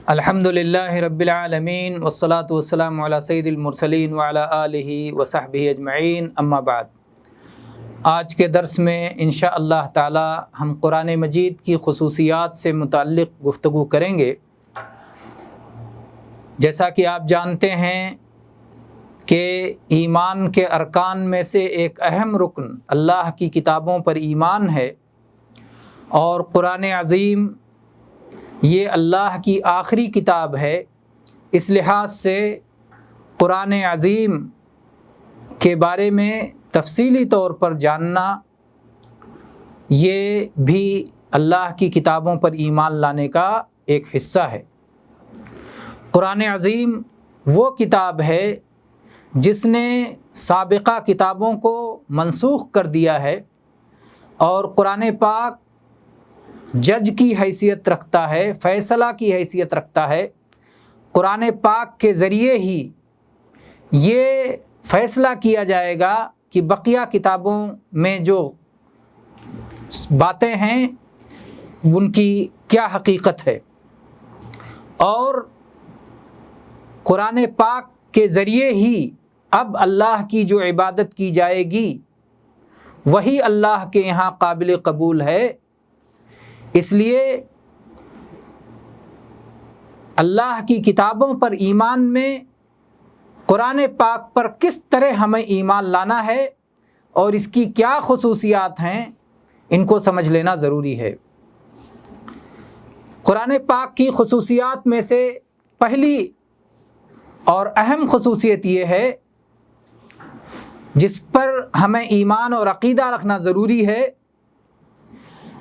الحمدللہ رب العالمین والصلاة والسلام علی سید المرسلین وعلی آلہ وصحبہ اجمعین، اما بعد۔ آج کے درس میں انشاءاللہ تعالی ہم قرآن مجید کی خصوصیات سے متعلق گفتگو کریں گے۔ جیسا کہ آپ جانتے ہیں کہ ایمان کے ارکان میں سے ایک اہم رکن اللہ کی کتابوں پر ایمان ہے، اور قرآن عظیم یہ اللہ کی آخری کتاب ہے۔ اس لحاظ سے قرآن عظیم کے بارے میں تفصیلی طور پر جاننا یہ بھی اللہ کی کتابوں پر ایمان لانے کا ایک حصہ ہے۔ قرآن عظیم وہ کتاب ہے جس نے سابقہ کتابوں کو منسوخ کر دیا ہے، اور قرآن پاک جج کی حیثیت رکھتا ہے، فیصلہ کی حیثیت رکھتا ہے۔ قرآن پاک کے ذریعے ہی یہ فیصلہ کیا جائے گا کہ بقیہ کتابوں میں جو باتیں ہیں ان کی کیا حقیقت ہے، اور قرآن پاک کے ذریعے ہی اب اللہ کی جو عبادت کی جائے گی وہی اللہ کے یہاں قابل قبول ہے۔ اس لیے اللہ کی کتابوں پر ایمان میں قرآن پاک پر کس طرح ہمیں ایمان لانا ہے اور اس کی کیا خصوصیات ہیں، ان کو سمجھ لینا ضروری ہے۔ قرآن پاک کی خصوصیات میں سے پہلی اور اہم خصوصیت یہ ہے جس پر ہمیں ایمان اور عقیدہ رکھنا ضروری ہے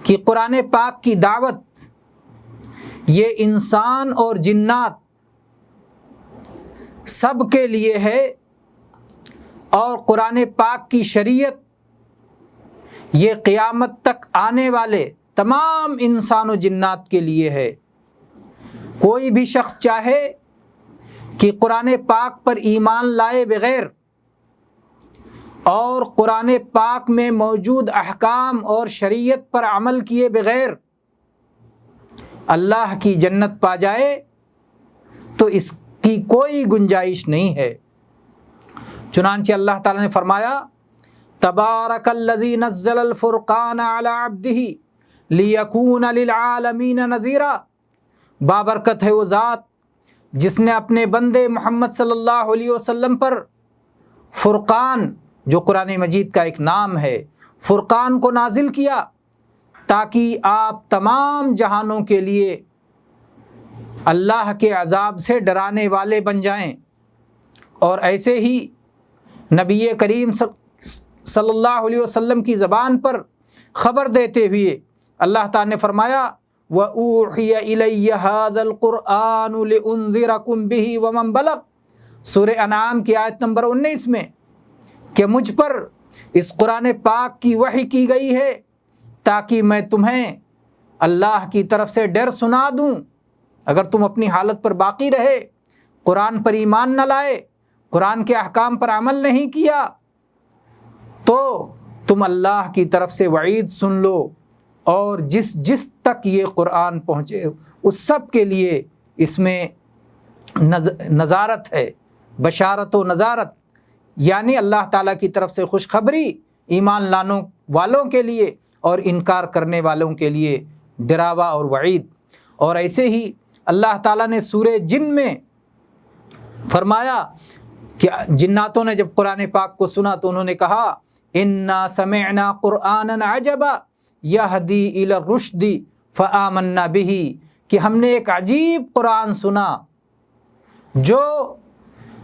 کہ قرآن پاک کی دعوت یہ انسان اور جنات سب کے لیے ہے، اور قرآن پاک کی شریعت یہ قیامت تک آنے والے تمام انسان و جنات کے لیے ہے۔ کوئی بھی شخص چاہے کہ قرآن پاک پر ایمان لائے بغیر اور قرآن پاک میں موجود احکام اور شریعت پر عمل کیے بغیر اللہ کی جنت پا جائے تو اس کی کوئی گنجائش نہیں ہے۔ چنانچہ اللہ تعالیٰ نے فرمایا، تبارک الذی نزل الفرقان علی عبدہ لیکون للعالمین نذیرا۔ بابرکت ہے وہ ذات جس نے اپنے بندے محمد صلی اللہ علیہ وسلم پر فرقان، جو قرآن مجید کا ایک نام ہے، فرقان کو نازل کیا تاکہ آپ تمام جہانوں کے لیے اللہ کے عذاب سے ڈرانے والے بن جائیں۔ اور ایسے ہی نبی کریم صلی اللہ علیہ وسلم کی زبان پر خبر دیتے ہوئے اللہ تعالیٰ نے فرمایا، وَأُوحِيَ إِلَيَّ هَذَا الْقُرْآنُ لِأُنذِرَكُمْ بِهِ وَمَنْ بَلَغَ۔ سورہ انعام کی آیت نمبر 19 میں کہ مجھ پر اس قرآن پاک کی وحی کی گئی ہے تاکہ میں تمہیں اللہ کی طرف سے ڈر سنا دوں۔ اگر تم اپنی حالت پر باقی رہے، قرآن پر ایمان نہ لائے، قرآن کے احکام پر عمل نہیں کیا، تو تم اللہ کی طرف سے وعید سن لو، اور جس تک یہ قرآن پہنچے اس سب کے لیے اس میں نظارت ہے، بشارت و نظارت، یعنی اللہ تعالیٰ کی طرف سے خوشخبری ایمان لانے والوں کے لیے اور انکار کرنے والوں کے لیے ڈراوا اور وعید۔ اور ایسے ہی اللہ تعالیٰ نے سورہ جن میں فرمایا کہ جناتوں نے جب قرآن پاک کو سنا تو انہوں نے کہا، اِنَّا سَمِعْنَا قُرْآنًا عَجَبًا یہدی الی الرشد فآمنا بہ، کہ ہم نے ایک عجیب قرآن سنا جو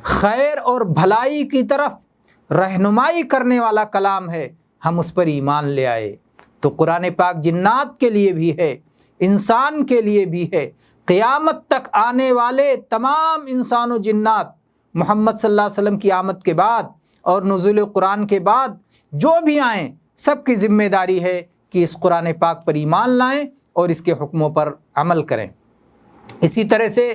خیر اور بھلائی کی طرف رہنمائی کرنے والا کلام ہے، ہم اس پر ایمان لے آئے۔ تو قرآن پاک جنات کے لیے بھی ہے، انسان کے لیے بھی ہے، قیامت تک آنے والے تمام انسان و جنات محمد صلی اللہ علیہ وسلم کی آمد کے بعد اور نزول قرآن کے بعد جو بھی آئیں، سب کی ذمہ داری ہے کہ اس قرآن پاک پر ایمان لائیں اور اس کے حکموں پر عمل کریں۔ اسی طرح سے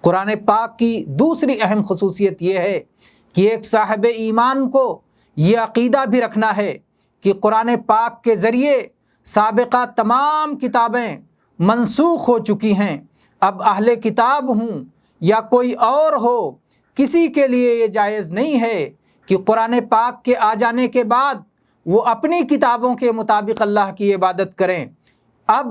قرآن پاک کی دوسری اہم خصوصیت یہ ہے کہ ایک صاحب ایمان کو یہ عقیدہ بھی رکھنا ہے کہ قرآن پاک کے ذریعے سابقہ تمام کتابیں منسوخ ہو چکی ہیں، اب اہل کتاب ہوں یا کوئی اور ہو، کسی کے لیے یہ جائز نہیں ہے کہ قرآن پاک کے آ جانے کے بعد وہ اپنی کتابوں کے مطابق اللہ کی عبادت کریں۔ اب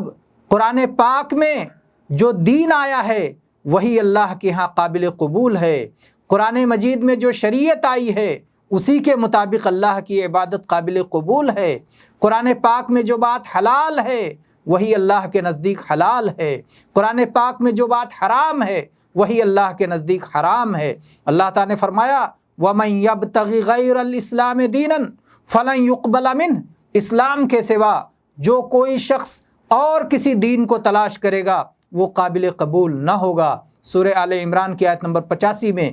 قرآن پاک میں جو دین آیا ہے وہی اللہ کے ہاں قابل قبول ہے، قرآن مجید میں جو شریعت آئی ہے اسی کے مطابق اللہ کی عبادت قابل قبول ہے، قرآن پاک میں جو بات حلال ہے وہی اللہ کے نزدیک حلال ہے، قرآن پاک میں جو بات حرام ہے وہی اللہ کے نزدیک حرام ہے۔ اللہ تعالیٰ نے فرمایا وَمَن يَبْتَغِ غَيْرَ الْإِسْلَامِ دِينًا فَلَن يُقْبَلَ مِنْهُ، اسلام کے سوا جو کوئی شخص اور کسی دین کو تلاش کرے گا وہ قابل قبول نہ ہوگا، سورہ آل عمران کی آیت نمبر 85 میں۔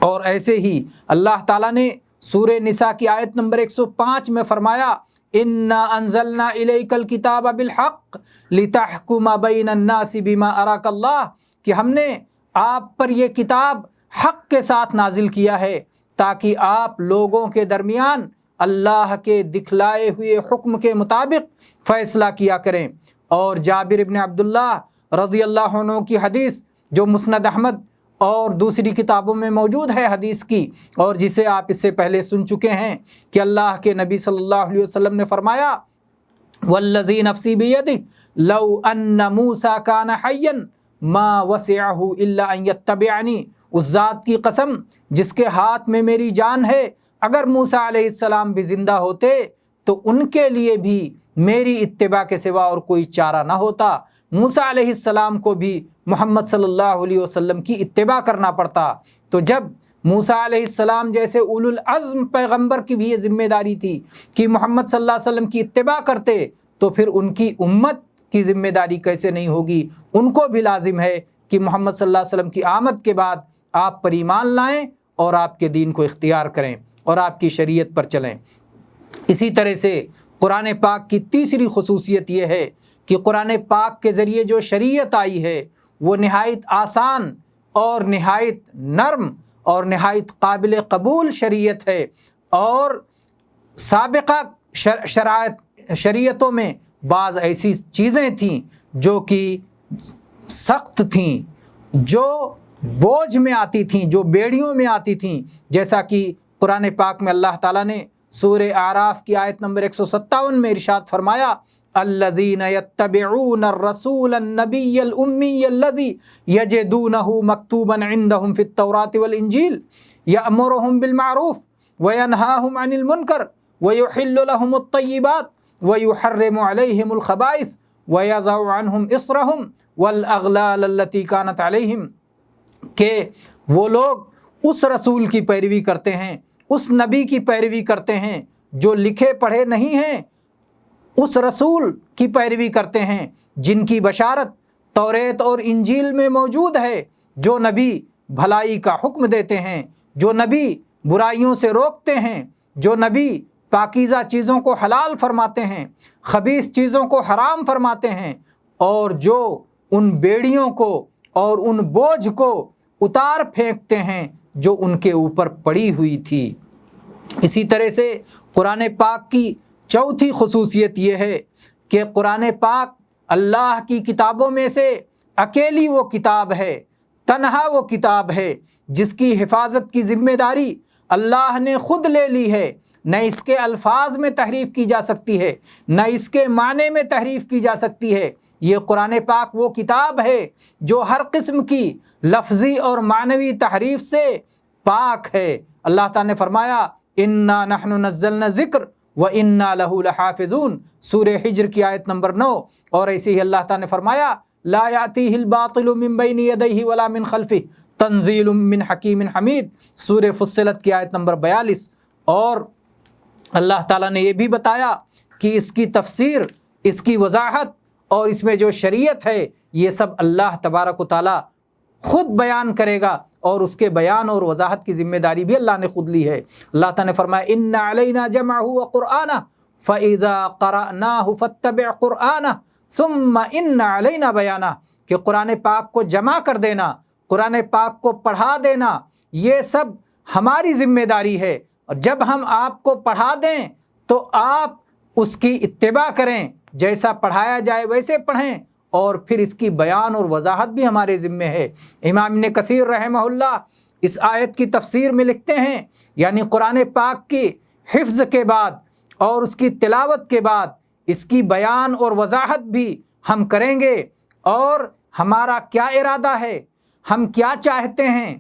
اور ایسے ہی اللہ تعالیٰ نے سورہ نساء کی آیت نمبر 105 میں فرمایا اِنَّا أَنزَلْنَا إِلَيْكَ الْكِتَابَ بِالْحَقِّ لِتَحْكُمَ بَيْنَ النَّاسِ بِمَا أَرَاكَ اللَّهُ، کہ ہم نے آپ پر یہ کتاب حق کے ساتھ نازل کیا ہے تاکہ آپ لوگوں کے درمیان اللہ کے دکھلائے ہوئے حکم کے مطابق فیصلہ کیا کریں۔ اور جابر بن عبداللہ رضی اللہ عنہ کی حدیث جو مسند احمد اور دوسری کتابوں میں موجود ہے حدیث کی، اور جسے آپ اس سے پہلے سن چکے ہیں کہ اللہ کے نبی صلی اللہ علیہ وسلم نے فرمایا والذی نفسی بیدہ لو ان موسیٰ کان حیا ما وسعہ الا ان یتبعنی، اس ذات کی قسم جس کے ہاتھ میں میری جان ہے، اگر موسیٰ علیہ السلام بھی زندہ ہوتے تو ان کے لیے بھی میری اتباع کے سوا اور کوئی چارہ نہ ہوتا، موسیٰ علیہ السلام کو بھی محمد صلی اللہ علیہ وسلم کی اتباع کرنا پڑتا۔ تو جب موسیٰ علیہ السلام جیسے اولو العزم پیغمبر کی بھی یہ ذمہ داری تھی کہ محمد صلی اللہ علیہ وسلم کی اتباع کرتے، تو پھر ان کی امت کی ذمہ داری کیسے نہیں ہوگی؟ ان کو بھی لازم ہے کہ محمد صلی اللہ علیہ وسلم کی آمد کے بعد آپ پر ایمان لائیں اور آپ کے دین کو اختیار کریں اور آپ کی شریعت پر چلیں۔ اسی طرح سے قرآن پاک کی تیسری خصوصیت یہ ہے کہ قرآن پاک کے ذریعے جو شریعت آئی ہے وہ نہایت آسان اور نہایت نرم اور نہایت قابل قبول شریعت ہے، اور سابقہ شریعتوں میں بعض ایسی چیزیں تھیں جو کہ سخت تھیں، جو بوجھ میں آتی تھیں، جو بیڑیوں میں آتی تھیں، جیسا کہ قرآن پاک میں اللہ تعالیٰ نے سورہ اعراف کی آیت نمبر 157 میں ارشاد فرمایا الذین یتبعون الرسول النبی الامی الذی یجدونہ مکتوبا عندہم فی التوراۃ والانجیل یأمرہم بالمعروف وینہاہم عن المنکر ویحل لہم الطیبات ویحرم علیہم الخبائث ویضع عنہم اصرہم والاغلال التی کانت علیہم، کہ وہ لوگ اس رسول کی پیروی کرتے ہیں، اس نبی کی پیروی کرتے ہیں جو لکھے پڑھے نہیں ہیں، اس رسول کی پیروی کرتے ہیں جن کی بشارت توریت اور انجیل میں موجود ہے، جو نبی بھلائی کا حکم دیتے ہیں، جو نبی برائیوں سے روکتے ہیں، جو نبی پاکیزہ چیزوں کو حلال فرماتے ہیں، خبیث چیزوں کو حرام فرماتے ہیں، اور جو ان بیڑیوں کو اور ان بوجھ کو اتار پھینکتے ہیں جو ان کے اوپر پڑی ہوئی تھی۔ اسی طرح سے قرآن پاک کی چوتھی خصوصیت یہ ہے کہ قرآن پاک اللہ کی کتابوں میں سے اکیلی وہ کتاب ہے، تنہا وہ کتاب ہے جس کی حفاظت کی ذمہ داری اللہ نے خود لے لی ہے، نہ اس کے الفاظ میں تحریف کی جا سکتی ہے، نہ اس کے معنی میں تحریف کی جا سکتی ہے۔ یہ قرآن پاک وہ کتاب ہے جو ہر قسم کی لفظی اور معنوی تحریف سے پاک ہے۔ اللہ تعالیٰ نے فرمایا اِنَّا نَحْنُ نَزَّلْنَا الذِّكْرَ وَإِنَّا لَهُ لَحَافِظُونَ، سورہ حجر کی آیت نمبر 9۔ اور ایسے ہی اللہ تعالیٰ نے فرمایا لَا يَأْتِيهِ الْبَاطِلُ مِن بَيْنِ يَدَيْهِ وَلَا مِن خَلْفِهِ تَنزِيلٌ مِّن حَكِيمٍ حَمِيدٍ، سورہ فصلت کی آیت نمبر 42۔ اور اللہ تعالیٰ نے یہ بھی بتایا کہ اس کی تفسیر، اس کی وضاحت اور اس میں جو شریعت ہے یہ سب اللہ تبارک و تعالیٰ خود بیان کرے گا، اور اس کے بیان اور وضاحت کی ذمہ داری بھی اللہ نے خود لی ہے۔ اللہ تعالیٰ نے فرمایا اِنَّ عَلَيْنَا جَمْعَهُ وَقُرْآنَهُ فَإِذَا قَرَأْنَاهُ فَاتَّبِعْ قُرْآنَهُ ثُمَّ إِنَّ عَلَيْنَا بَيَانَهُ، کہ قرآن پاک کو جمع کر دینا، قرآن پاک کو پڑھا دینا، یہ سب ہماری ذمہ داری ہے، اور جب ہم آپ کو پڑھا دیں تو آپ اس کی اتباع کریں، جیسا پڑھایا جائے ویسے پڑھیں، اور پھر اس کی بیان اور وضاحت بھی ہمارے ذمے ہے۔ امام ابن کثیر رحمہ اللہ اس آیت کی تفسیر میں لکھتے ہیں، یعنی قرآن پاک کی حفظ کے بعد اور اس کی تلاوت کے بعد اس کی بیان اور وضاحت بھی ہم کریں گے، اور ہمارا کیا ارادہ ہے، ہم کیا چاہتے ہیں،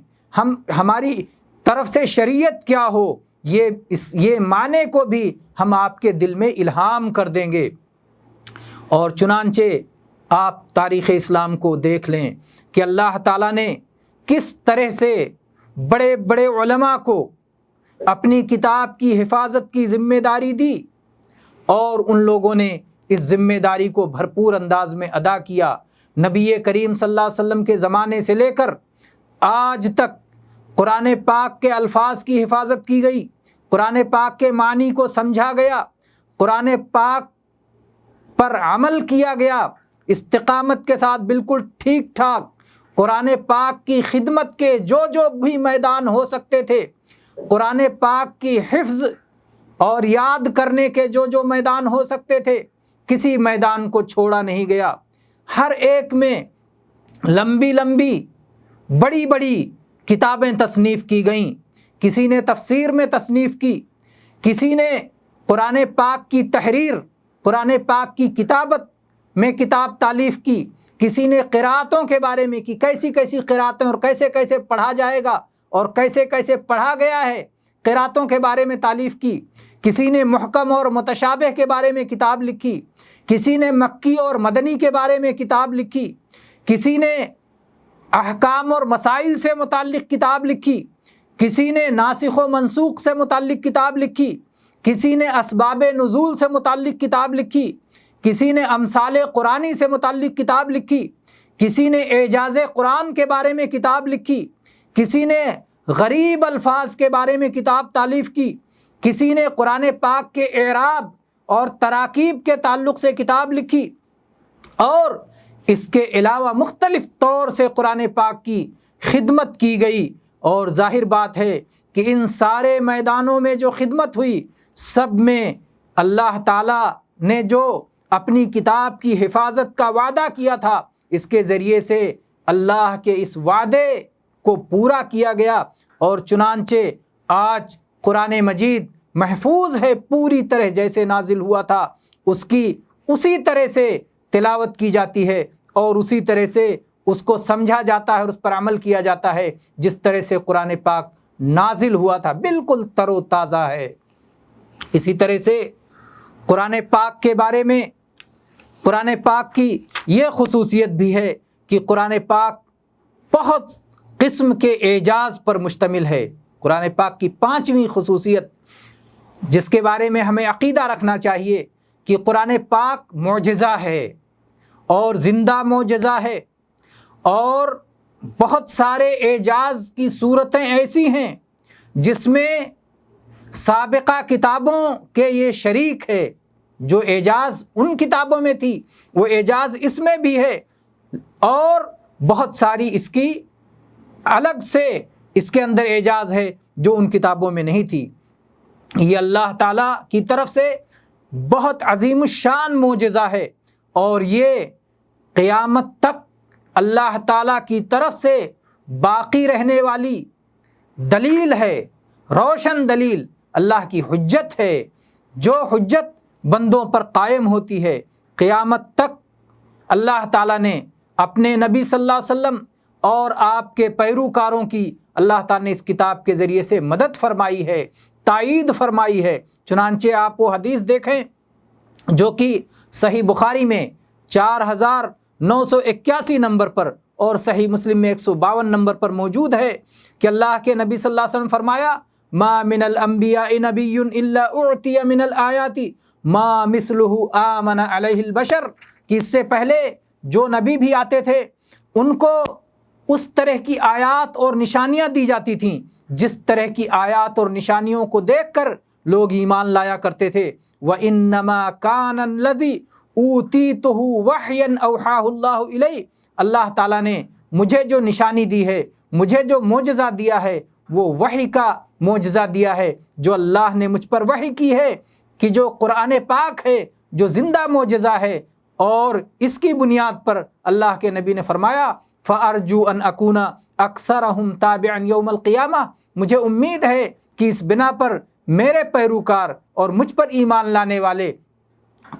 ہماری طرف سے شریعت کیا ہو، یہ معنی کو بھی ہم آپ کے دل میں الہام کر دیں گے۔ اور چنانچہ آپ تاریخ اسلام کو دیکھ لیں کہ اللہ تعالیٰ نے کس طرح سے بڑے بڑے علماء کو اپنی کتاب کی حفاظت کی ذمہ داری دی، اور ان لوگوں نے اس ذمہ داری کو بھرپور انداز میں ادا کیا۔ نبی کریم صلی اللہ علیہ وسلم کے زمانے سے لے کر آج تک قرآن پاک کے الفاظ کی حفاظت کی گئی، قرآن پاک کے معنی کو سمجھا گیا، قرآن پاک پر عمل کیا گیا، استقامت کے ساتھ بالکل ٹھیک ٹھاک قرآن پاک کی خدمت کے جو بھی میدان ہو سکتے تھے، قرآن پاک کی حفظ اور یاد کرنے کے جو میدان ہو سکتے تھے، کسی میدان کو چھوڑا نہیں گیا۔ ہر ایک میں لمبی لمبی بڑی بڑی کتابیں تصنیف کی گئیں، کسی نے تفسیر میں تصنیف کی، کسی نے قرآن پاک کی تحریر، قرآن پاک کی کتابت میں کتاب تالیف کی، کسی نے قرأتوں کے بارے میں کی، کیسی کیسی قرأتیں اور کیسے کیسے پڑھا جائے گا اور کیسے کیسے پڑھا گیا ہے، قرأتوں کے بارے میں تالیف کی، کسی نے محکم اور متشابہ کے بارے میں کتاب لکھی، کسی نے مکی اور مدنی کے بارے میں کتاب لکھی، کسی نے احکام اور مسائل سے متعلق کتاب لکھی، کسی نے ناسخ و منسوخ سے متعلق کتاب لکھی، کسی نے اسباب نزول سے متعلق کتاب لکھی، کسی نے امثال قرآنی سے متعلق کتاب لکھی، کسی نے اعجاز قرآن کے بارے میں کتاب لکھی، کسی نے غریب الفاظ کے بارے میں کتاب تالیف کی، کسی نے قرآن پاک کے اعراب اور تراکیب کے تعلق سے کتاب لکھی، اور اس کے علاوہ مختلف طور سے قرآن پاک کی خدمت کی گئی۔ اور ظاہر بات ہے کہ ان سارے میدانوں میں جو خدمت ہوئی، سب میں اللہ تعالیٰ نے جو اپنی کتاب کی حفاظت کا وعدہ کیا تھا، اس کے ذریعے سے اللہ کے اس وعدے کو پورا کیا گیا، اور چنانچہ آج قرآن مجید محفوظ ہے پوری طرح جیسے نازل ہوا تھا، اس کی اسی طرح سے تلاوت کی جاتی ہے، اور اسی طرح سے اس کو سمجھا جاتا ہے اور اس پر عمل کیا جاتا ہے جس طرح سے قرآن پاک نازل ہوا تھا، بالکل تر و تازہ ہے۔ اسی طرح سے قرآن پاک کے بارے میں قرآن پاک کی یہ خصوصیت بھی ہے کہ قرآن پاک بہت قسم کے اعجاز پر مشتمل ہے۔ قرآن پاک کی 5ویں خصوصیت جس کے بارے میں ہمیں عقیدہ رکھنا چاہیے کہ قرآن پاک معجزہ ہے اور زندہ معجزہ ہے، اور بہت سارے اعجاز کی صورتیں ایسی ہیں جس میں سابقہ کتابوں کے یہ شریک ہے، جو اعجاز ان کتابوں میں تھی وہ اعجاز اس میں بھی ہے، اور بہت ساری اس کی الگ سے اس کے اندر اعجاز ہے جو ان کتابوں میں نہیں تھی۔ یہ اللہ تعالیٰ کی طرف سے بہت عظیم الشان معجزہ ہے، اور یہ قیامت تک اللہ تعالیٰ کی طرف سے باقی رہنے والی دلیل ہے، روشن دلیل، اللہ کی حجت ہے، جو حجت بندوں پر قائم ہوتی ہے قیامت تک۔ اللہ تعالیٰ نے اپنے نبی صلی اللہ علیہ وسلم اور آپ کے پیروکاروں کی اللہ تعالیٰ نے اس کتاب کے ذریعے سے مدد فرمائی ہے، تائید فرمائی ہے۔ چنانچہ آپ وہ حدیث دیکھیں جو کہ صحیح بخاری میں 4981 نمبر پر اور صحیح مسلم میں 152 نمبر پر موجود ہے کہ اللہ کے نبی صلی اللہ علیہ وسلم فرمایا، ما من الانبیاء نبی الا اعطی من الآیات ما مثلہ آمن علیہ البشر، کہ اس سے پہلے جو نبی بھی آتے تھے ان کو اس طرح کی آیات اور نشانیاں دی جاتی تھیں جس طرح کی آیات اور نشانیوں کو دیکھ کر لوگ ایمان لایا کرتے تھے۔ وَإِنَّمَا كَانَ الَّذِي أُوتِيتُهُ وَحْيًا أَوْحَاهُ اللَّهُ إِلَيْهِ، اللہ تعالیٰ نے مجھے جو نشانی دی ہے، مجھے جو معجزہ دیا ہے، وہ وحی کا معجزہ دیا ہے جو اللہ نے مجھ پر وحی کی ہے، کہ جو قرآن پاک ہے جو زندہ معجزہ ہے، اور اس کی بنیاد پر اللہ کے نبی نے فرمایا فَأَرْجُو أَنْ أَكُونَ أَكْثَرَهُمْ تَابِعًا يَوْمَ الْقِيَامَةِ، مجھے امید ہے کہ اس بنا پر میرے پیروکار اور مجھ پر ایمان لانے والے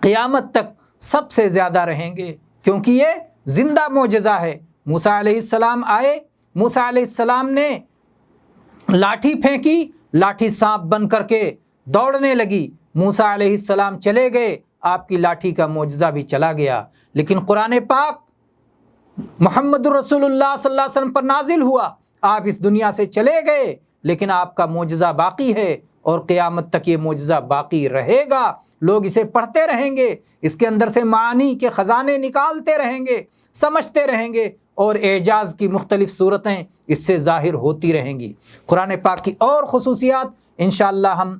قیامت تک سب سے زیادہ رہیں گے، کیونکہ یہ زندہ معجزہ ہے۔ موسیٰ علیہ السلام آئے، موسیٰ علیہ السلام نے لاٹھی پھینکی، لاٹھی سانپ بن کر کے دوڑنے لگی، موسیٰ علیہ السلام چلے گئے، آپ کی لاٹھی کا معجزہ بھی چلا گیا۔ لیکن قرآن پاک محمد الرسول اللہ صلی اللہ علیہ وسلم پر نازل ہوا، آپ اس دنیا سے چلے گئے، لیکن آپ کا معجزہ باقی ہے، اور قیامت تک یہ معجزہ باقی رہے گا۔ لوگ اسے پڑھتے رہیں گے، اس کے اندر سے معانی کے خزانے نکالتے رہیں گے، سمجھتے رہیں گے، اور اعجاز کی مختلف صورتیں اس سے ظاہر ہوتی رہیں گی۔ قرآن پاک کی اور خصوصیات انشاءاللہ ہم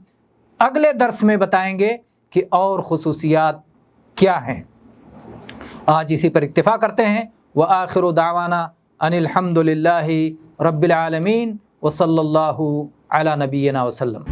اگلے درس میں بتائیں گے کہ اور خصوصیات کیا ہیں۔ آج اسی پر اکتفا کرتے ہیں۔ وآخر دعوانا ان الحمد للہ رب العالمین وصلی اللہ علی نبینا وسلم۔